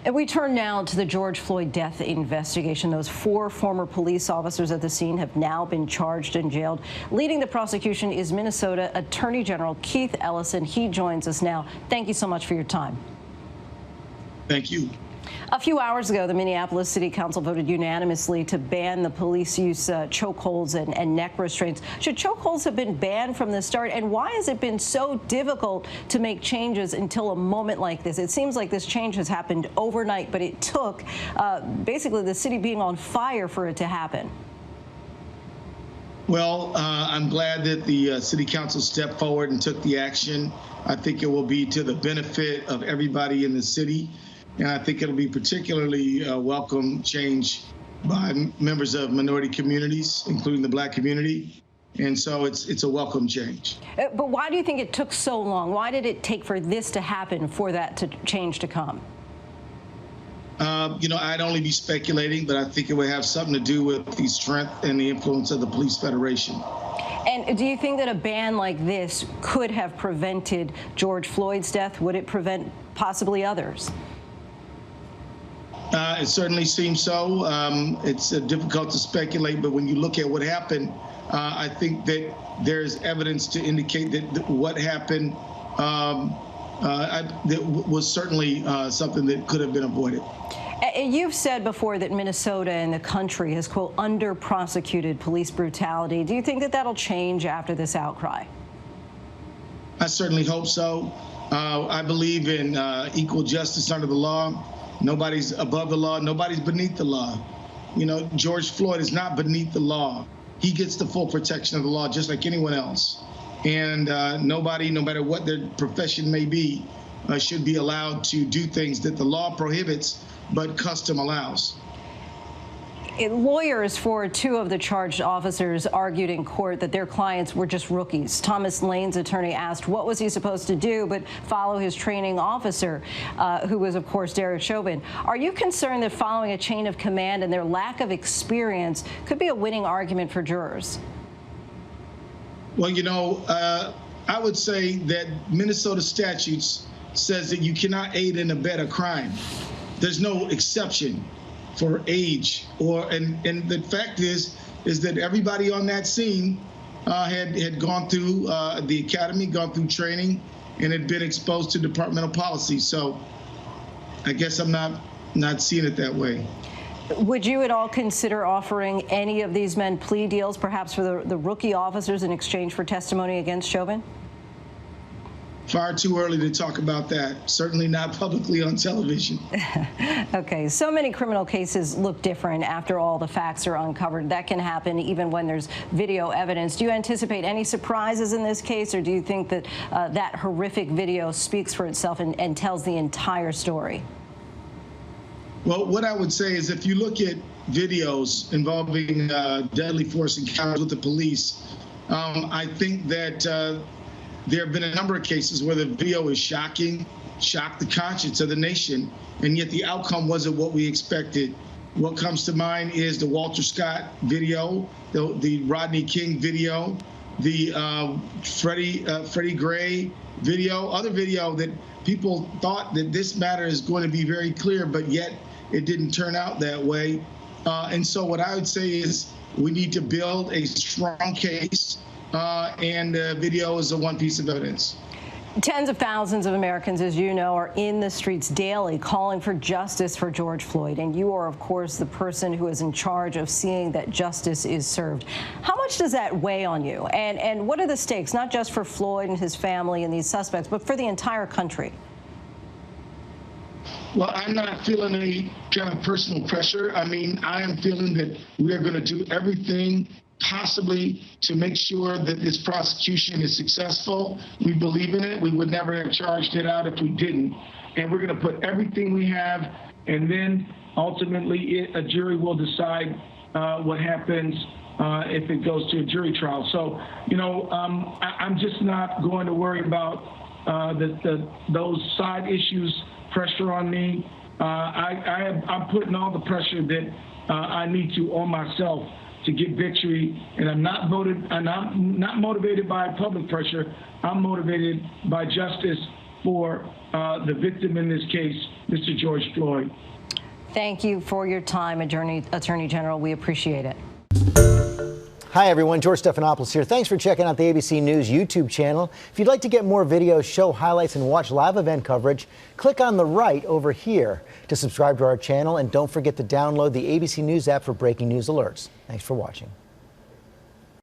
And we turn now to the George Floyd death investigation. Those 4 former police officers at the scene have now been charged and jailed. Leading the prosecution is Minnesota Attorney General Keith Ellison. He joins us now. Thank you so much for your time. Thank you. A few hours ago, the Minneapolis City Council voted unanimously to ban the police use chokeholds and neck restraints. Should chokeholds have been banned from the start? And why has it been so difficult to make changes until a moment like this? It seems like this change has happened overnight, but it took basically the city being on fire for it to happen. Well, I'm glad that the City Council stepped forward and took the action. I think it will be to the benefit of everybody in the city. And I think it'll be particularly welcome change by members of minority communities, including the Black community. And so it's a welcome change. But why do you think it took so long? Why did it take for this to happen, for that change to come? I'd only be speculating, but I think it would have something to do with the strength and the influence of the Police Federation. And do you think that a ban like this could have prevented George Floyd's death? Would it prevent possibly others? It certainly seems so. It's difficult to speculate, but when you look at what happened, I think that there's evidence to indicate that what happened that was certainly something that could have been avoided. You've said before that Minnesota and the country has, quote, under-prosecuted police brutality. Do you think that that'll change after this outcry? I certainly hope so. I believe in equal justice under the law. Nobody's above the law. Nobody's beneath the law. George Floyd is not beneath the law. He gets the full protection of the law just like anyone else. And nobody, no matter what their profession may be, should be allowed to do things that the law prohibits, but custom allows. Lawyers for 2 of the charged officers argued in court that their clients were just rookies. Thomas Lane's attorney asked what was he supposed to do but follow his training officer, who was, of course, Derek Chauvin. Are you concerned that following a chain of command and their lack of experience could be a winning argument for jurors? Well, I would say that Minnesota statutes says that you cannot aid and abet a crime. There's no exception for age, and the fact is that everybody on that scene had gone through the academy, gone through training, and had been exposed to departmental policy. So I guess I'm not seeing it that way. Would you at all consider offering any of these men plea deals, perhaps for the rookie officers in exchange for testimony against Chauvin? Far too early to talk about that. Certainly not publicly on television. Okay, so many criminal cases look different after all the facts are uncovered. That can happen even when there's video evidence. Do you anticipate any surprises in this case, or do you think that that horrific video speaks for itself and tells the entire story? Well, what I would say is if you look at videos involving deadly force encounters with the police, I think that there have been a number of cases where the video is shocking, shocked the conscience of the nation, and yet the outcome wasn't what we expected. What comes to mind is the Walter Scott video, the Rodney King video, the Freddie Gray video, other video that people thought that this matter is going to be very clear, but yet it didn't turn out that way. And so what I would say is we need to build a strong case. And video is the one piece of evidence. Tens of thousands of Americans, as you know, are in the streets daily calling for justice for George Floyd. And you are, of course, the person who is in charge of seeing that justice is served. How much does that weigh on you? And what are the stakes, not just for Floyd and his family and these suspects, but for the entire country? Well, I'm not feeling any kind of personal pressure. I mean, I am feeling that we are going to do everything possibly to make sure that this prosecution is successful. We believe in it. We would never have charged it out if we didn't. And we're going to put everything we have, and then ultimately a jury will decide what happens if it goes to a jury trial. So, I'm just not going to worry about those side issues pressure on me. I'm putting all the pressure that I need to on myself to get victory, and I'm not motivated by public pressure. I'm motivated by justice for the victim in this case, Mr. George Floyd. Thank you for your time, Attorney General. We appreciate it. Hi, everyone. George Stephanopoulos here. Thanks for checking out the ABC News YouTube channel. If you'd like to get more videos, show highlights, and watch live event coverage, click on the right over here to subscribe to our channel. And don't forget to download the ABC News app for breaking news alerts. Thanks for watching.